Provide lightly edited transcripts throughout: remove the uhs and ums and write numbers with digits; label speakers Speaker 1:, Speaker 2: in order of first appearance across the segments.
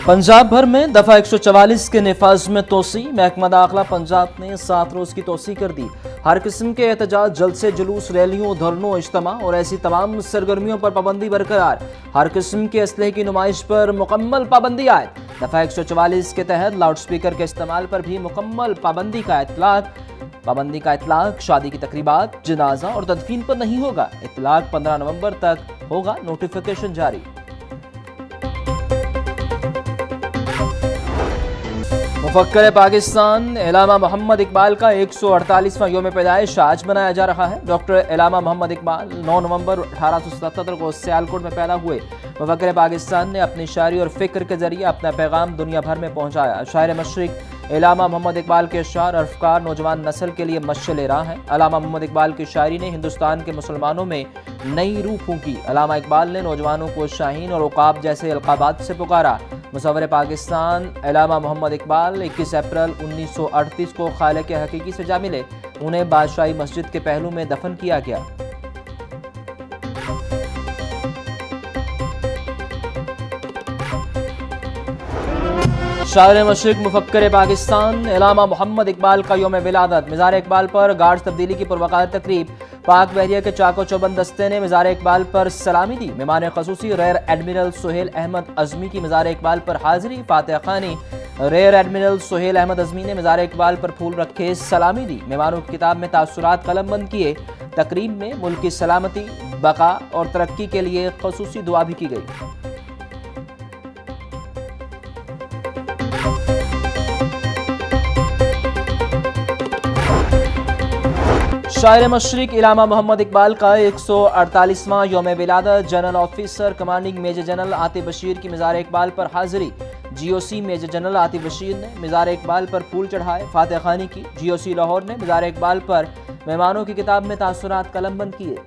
Speaker 1: पंजाब भर में दफा 144 के नफाज में तोसी। महकमा दाखिला पंजाब ने 7 रोज की तोसी कर दी। हर किस्म के एहतजाज, जलसे, जुलूस, रैलियों, धरनों, इज्तिमा और ऐसी तमाम सरगर्मियों पर पाबंदी बरकरार। हर किस्म के असलहे की नुमाइश पर मुकम्मल पाबंदी आयद। दफा 144 के तहत लाउड स्पीकर के इस्तेमाल पर भी मुकम्मल पाबंदी का इतलाक शादी की तकरीबात, जनाजा और तदफीन पर नहीं होगा। इतलाक 15 नवंबर तक होगा। नोटिफिकेशन जारी। मुफक्कर पाकिस्तान इलामा मोहम्मद इकबाल का 148वां योम पैदाइश आज मनाया जा रहा है। डॉक्टर इलामा मोहम्मद इकबाल 9 नवंबर 1877 को सियालकोट में पैदा हुए। मुफक्कर पाकिस्तान ने अपनी शायरी और फिक्र के जरिए अपना पैगाम दुनिया भर में पहुंचाया। शायर मशरिक इलामा मोहम्मद इकबाल के अशआर और अफकार नौजवान नस्ल के लिए मशअल राह हैं। इलामा मोहम्मद इकबाल की शायरी ने हिंदुस्तान के मुसलमानों में नई रूह फूंकी। इलामा इकबाल ने नौजवानों को शाहीन और उकाब जैसे अलकाबात से पुकारा। मुसव्विर पाकिस्तान इलामा मोहम्मद इकबाल 21 अप्रैल 1938 को खालिक हकीकी से जा मिले। उन्हें बादशाही मस्जिद के पहलू में दफन किया गया। शायर मशरिक मुफक्कर पाकिस्तान इलामा मोहम्मद इकबाल का योम विलादत। मिज़ार इकबाल पर गार्ड तब्दीली की पुरवकार तकरीब। पाक बहरिया के चाको चौबंद दस्ते ने मिज़ार इकबाल पर सलामी दी। मेहमान खसूसी रेयर एडमिरल सुहेल अहमद अज़मी की मिज़ार इकबाल पर हाजिरी। फातिहा खानी रेयर एडमिरल सुहेल अहमद अज़मी ने मिज़ार इकबाल पर फूल रखे सलामी दी। मेहमानों की किताब में तासुरात कलमबंद किए। तकरीब में मुल्क की सलामती, बका और तरक्की के लिए खसूसी दुआ भी की गई। शायर मशरिक इलामा मोहम्मद इकबाल का 148वां योम विलादत। General officer commanding major general Atif Bashir की मिज़ार इकबाल पर हाजिरी। GOC major general Atif Bashir ने मिज़ार इकबाल पर फूल चढ़ाए। फातिहा खानी की। GOC लाहौर ने मिज़ार इकबाल पर मेहमानों की किताब में तासुरात कलमबंद किए।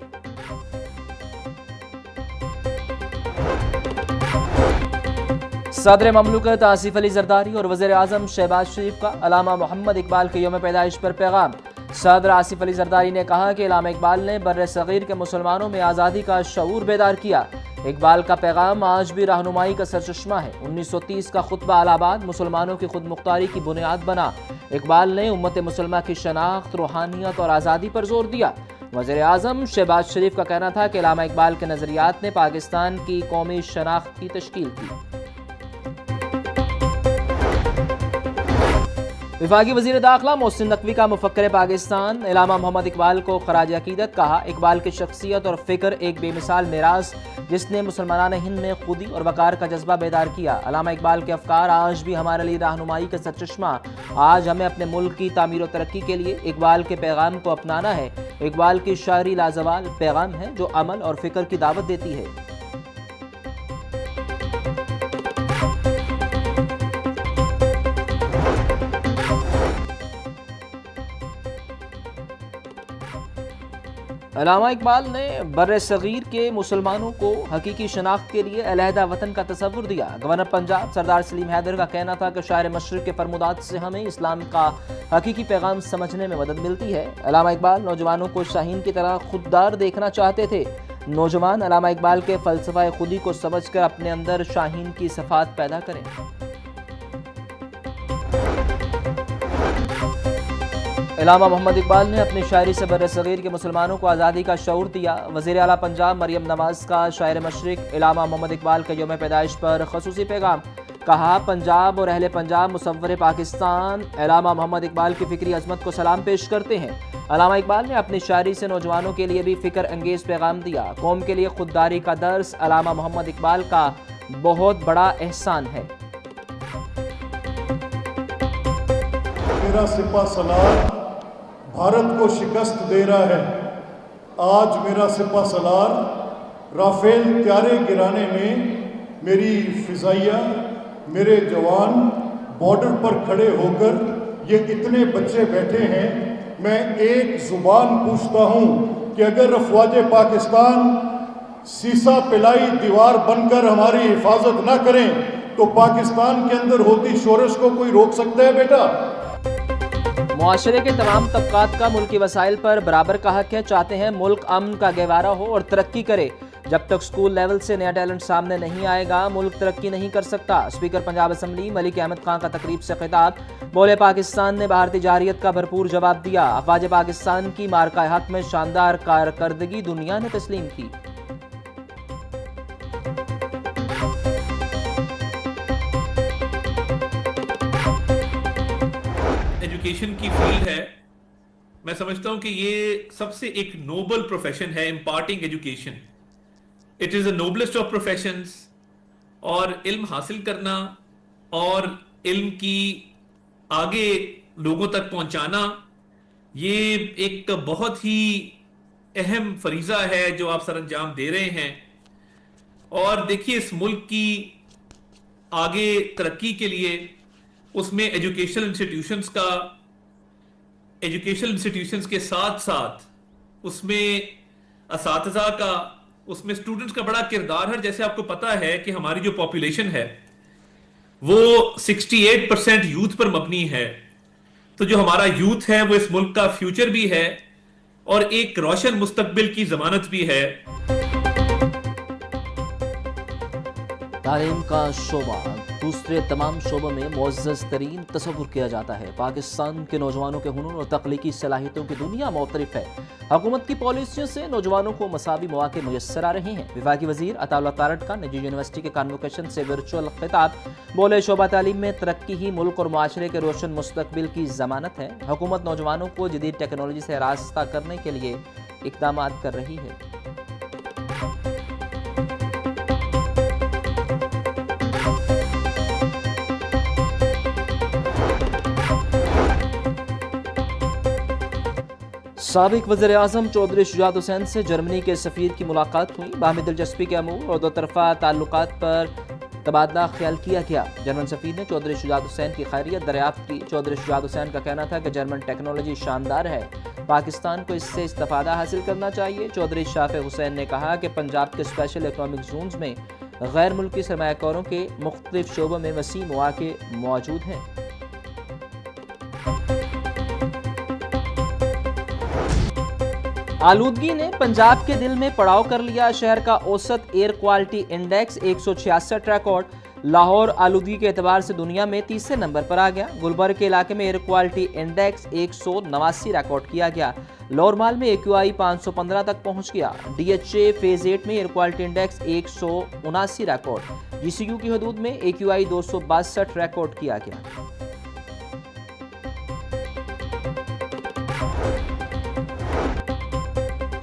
Speaker 1: सदर ममलुकत आसिफ अली जरदारी और वज़ीर आज़म शहबाज शरीफ का इलामा मोहम्मद इकबाल के योम पैदाइश पर पैगाम। सदर आसिफ अली जरदारी ने कहा कि इलामा इकबाल ने बर्र सगीर के मुसलमानों में आज़ादी का शऊर बेदार किया। इकबाल का पैगाम आज भी रहनुमाई का सरचश्मा है। 1930 का खुतबा अलाहाबाद मुसलमानों की खुद मुख्तारी की बुनियाद बना। इकबाल ने उम्मत मुसलमा की शनाख्त, रूहानियत और आज़ादी पर जोर दिया। वज़ीर आज़म शहबाज शरीफ का कहना था कि इलामा इकबाल के नज़रियात ने पाकिस्तान की कौमी शनाख्त की तश्कील की। विफाकी वज़ीर दाखिला मोहसिन नकवी का मुफक्कर पाकिस्तान इलामा मोहम्मद इकबाल को खराज अकीदत कहा। इकबाल की शख्सियत और फ़िक्र एक बेमिसाल मेरास जिसने मुसलमान हिंद में खुदी और वकार का जज्बा बेदार किया। इलामा इकबाल के अफकार आज भी हमारे लिए रहनुमाई का सरचश्मा। आज हमें अपने मुल्क की तामीर और तरक्की के लिए इकबाल के पैगाम को अपनाना है। इकबाल की शायरी लाजवाल पैगाम है जो अमल और फ़िक्र की दावत देती है। इलामा इकबाल ने बर्रे सगीर के मुसलमानों को हकीकी शनाख्त के लिए अलहदा वतन का तसव्वुर दिया। गवर्नर पंजाब सरदार सलीम हैदर का कहना था कि शायर मशरिक के फरमुदात से हमें इस्लाम का हकीकी पैगाम समझने में मदद मिलती है। इलामा इकबाल नौजवानों को शाहीन की तरह खुददार देखना चाहते थे। नौजवान इलामा इकबाल के फ़लसफ़ा खुदी को समझ कर अपने अंदर शाहीन की सफ़ात पैदा करें। इलामा मोहम्मद इकबाल ने अपनी शायरी से बर्रे सगीर के मुसलमानों को आज़ादी का शऊर दिया। वज़ीर आला पंजाब मरियम नवाज़ का शायर मशरिक इलामा मोहम्मद इकबाल के योम पैदाइश पर खसूसी पैगाम। कहा, पंजाब और अहले पंजाब मुसव्विर पाकिस्तान इलामा मोहम्मद इकबाल की फ़िक्री अज़मत को सलाम पेश करते हैं। इलामा इकबाल ने अपनी शायरी से नौजवानों के लिए भी फ़िक्र अंगेज़ पैगाम दिया। कौम के लिए खुददारी का दर्स इलामा मोहम्मद इकबाल का बहुत बड़ा एहसान है।
Speaker 2: मेरा सिपा सलार भारत को शिकस्त दे रहा है। आज मेरा सिपा सलार राफेल त्यारे गिराने में मेरी फिजाइया, मेरे जवान बॉर्डर पर खड़े होकर ये इतने बच्चे बैठे हैं। मैं एक ज़ुबान पूछता हूँ कि अगर अफवाज पाकिस्तान सीसा पिलाई दीवार बनकर हमारी हिफाजत ना करें तो पाकिस्तान के अंदर होती शोरश को कोई रोक सकता है बेटा?
Speaker 1: मुआशरे के तमाम तबकात का मुल्की वसाइल पर बराबर का हक है। चाहते हैं मुल्क अमन का गहवारा हो और तरक्की करे। جب تک سکول لیول سے نیا ٹیلنٹ سامنے نہیں آئے گا ملک ترقی نہیں کر سکتا۔ اسپیکر پنجاب اسمبلی ملک احمد خان کا تقریب سے خطاب، بولے پاکستان نے بھارتی جارحیت کا بھرپور جواب دیا، افواج پاکستان کی مارکہ حق میں شاندار کارکردگی دنیا نے تسلیم کی۔
Speaker 3: ایجوکیشن کی فیلڈ ہے، میں سمجھتا ہوں کہ یہ سب سے ایک نوبل پروفیشن ہے، imparting education. It is a noblest of professions, اور علم حاصل کرنا اور علم کی آگے لوگوں تک پہنچانا یہ ایک بہت ہی اہم فریضہ ہے جو آپ سر انجام دے رہے ہیں۔ اور دیکھیے اس ملک کی آگے ترقی کے لیے اس میں ایجوکیشنل انسٹیٹیوشنز کے ساتھ ساتھ اس میں اساتذہ کا، اس میں اسٹوڈنٹس کا بڑا کردار ہے۔ جیسے آپ کو پتا ہے کہ ہماری جو پاپولیشن ہے وہ 68% یوتھ پر مبنی ہے، تو جو ہمارا یوتھ ہے وہ اس ملک کا فیوچر بھی ہے اور ایک روشن مستقبل کی ضمانت بھی ہے۔
Speaker 1: تعلیم کا شعبہ دوسرے تمام شعبوں میں معزز ترین تصور کیا جاتا ہے۔ پاکستان کے نوجوانوں کے ہنر اور تخلیقی صلاحیتوں کی دنیا معترف ہے۔ حکومت کی پالیسیوں سے نوجوانوں کو مساوی مواقع میسر آ رہے ہیں۔ وفاقی وزیر عطا اللہ تارڑ کا نجی یونیورسٹی کے کانوکیشن سے ورچوئل خطاب، بولے شعبہ تعلیم میں ترقی ہی ملک اور معاشرے کے روشن مستقبل کی ضمانت ہے۔ حکومت نوجوانوں کو جدید ٹیکنالوجی سے آراستہ کرنے کے لیے اقدامات کر رہی ہے۔ سابق وزیر اعظم چودھری شجاعت حسین سے جرمنی کے سفیر کی ملاقات ہوئی، باہمی دلچسپی کے امور اور دو طرفہ تعلقات پر تبادلہ خیال کیا گیا۔ جرمن سفیر نے چودھری شجاعت حسین کی خیریت دریافت کی۔ چودھری شجاعت حسین کا کہنا تھا کہ جرمن ٹیکنالوجی شاندار ہے، پاکستان کو اس سے استفادہ حاصل کرنا چاہیے۔ چودھری شافع حسین نے کہا کہ پنجاب کے اسپیشل اکنامک زونز میں غیر ملکی سرمایہ کاروں کے مختلف شعبوں میں وسیع مواقع موجود ہیں۔ آلودگی نے پنجاب کے دل میں پڑاؤ کر لیا، شہر کا اوسط air quality index 166 record. Lahore آلودگی کے اعتبار سے دنیا میں تیسرے نمبر پر آ گیا۔ گلبرگ کے علاقے میں ایئر کوالٹی انڈیکس 189 ریکارڈ کیا گیا۔ لورمال میں AQI 515 تک پہنچ گیا۔ DHA فیز 8 میں air quality index 179 record. GCU کی حدود میں AQI 262 ریکارڈ کیا گیا۔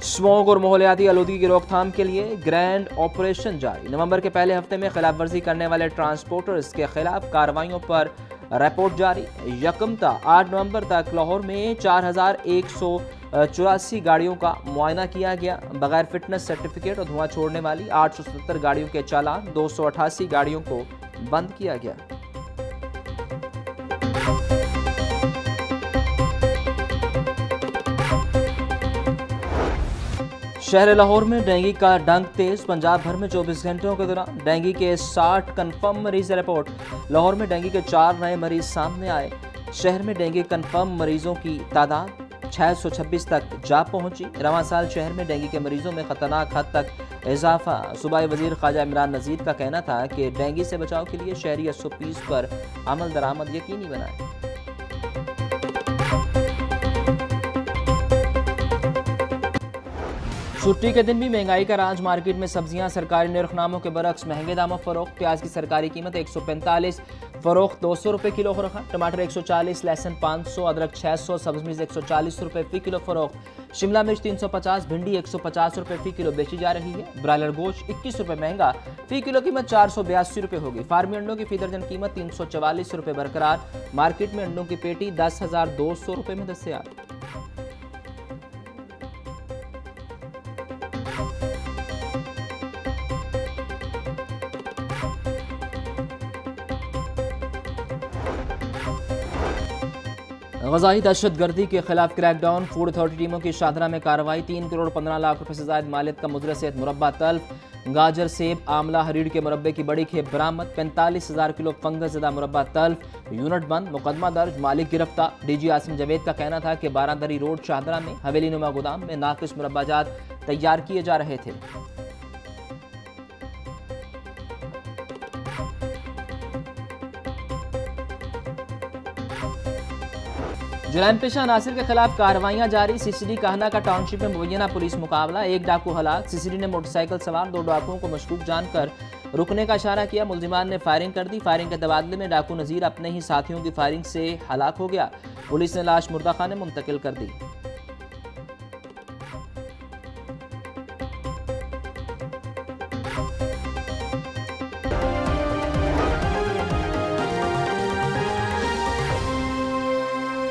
Speaker 1: اسموگ اور ماحولیاتی آلودگی کی روک تھام کے لیے گرینڈ آپریشن جاری۔ نومبر کے پہلے ہفتے میں خلاف ورزی کرنے والے ٹرانسپورٹرز کے خلاف کارروائیوں پر رپورٹ جاری۔ یکم تا 8 نومبر تک لاہور میں 4184 گاڑیوں کا معائنہ کیا گیا۔ بغیر فٹنس سرٹیفکیٹ اور دھواں چھوڑنے والی 877 گاڑیوں کے چالان، 288 گاڑیوں کو بند کیا گیا۔ شہر لاہور میں ڈینگی کا ڈنک تیز، پنجاب بھر میں 24 گھنٹوں کے دوران ڈینگی کے 60 کنفرم مریض رپورٹ۔ لاہور میں ڈینگی کے 4 نئے مریض سامنے آئے۔ شہر میں ڈینگی کنفرم مریضوں کی تعداد 626 تک جا پہنچی۔ رواں سال شہر میں ڈینگی کے مریضوں میں خطرناک حد تک اضافہ۔ صوبائی وزیر خواجہ عمران نذیر کا کہنا تھا کہ ڈینگی سے بچاؤ کے لیے شہری 120 پر عمل درآمد یقینی بنائیں۔ چھٹی کے دن بھی مہنگائی کا راج، مارکیٹ میں سبزیاں سرکاری نرخ ناموں کے برعکس مہنگے داموں فروخت۔ پیاز کی سرکاری قیمت 145، فروخت 200 روپے کلو ہو رہا۔ ٹماٹر 140، لہسن 500، ادرک 600، سبز مرچ 140 روپے فی کلو فروخت۔ شملہ مرچ 350، بھنڈی 150 روپے فی کلو بیچی جا رہی ہے۔ برائلر گوشت 21 روپے مہنگا، فی کلو قیمت 482 روپے ہوگی۔ فارمی انڈوں کی فی درجن قیمت 344 روپے برقرار۔ مارکیٹ میں انڈوں کی پیٹی 10,200 روپے میں دستیاب۔ غذائی دہشت گردی کے خلاف کریک ڈاؤن، فوڈ اتھارٹی ٹیموں کی شاہدرہ میں کارروائی۔ 3 کروڑ 15 لاکھ روپے سے زائد مالیت کا مضر صحت مربع تلف۔ گاجر، سیب، آملہ، ہریڑ کے مربے کی بڑی کھیپ برآمد۔ 45,000 کلو فنگس زدہ مربع تلف، یونٹ بند، مقدمہ درج، مالک گرفتار۔ DG عاصم جاوید کا کہنا تھا کہ 12 دری روڈ شاہدرہ میں حویلی نما گودام میں ناقص مربع جات تیار کیے جا رہے تھے۔ جرائم پیشہ عناصر کے خلاف کارروائیاں جاری، سی سی ڈی کہنا کا ٹاؤن شپ میں مبینہ پولیس مقابلہ، ایک ڈاکو ہلاک، سی سی ڈی نے موٹر سائیکل سوار 2 ڈاکوؤں کو مشکوک جان کر رکنے کا اشارہ کیا، ملزمان نے فائرنگ کر دی، فائرنگ کے تبادلے میں ڈاکو نذیر اپنے ہی ساتھیوں کی فائرنگ سے ہلاک ہو گیا، پولیس نے لاش مردہ خانے منتقل کر دی۔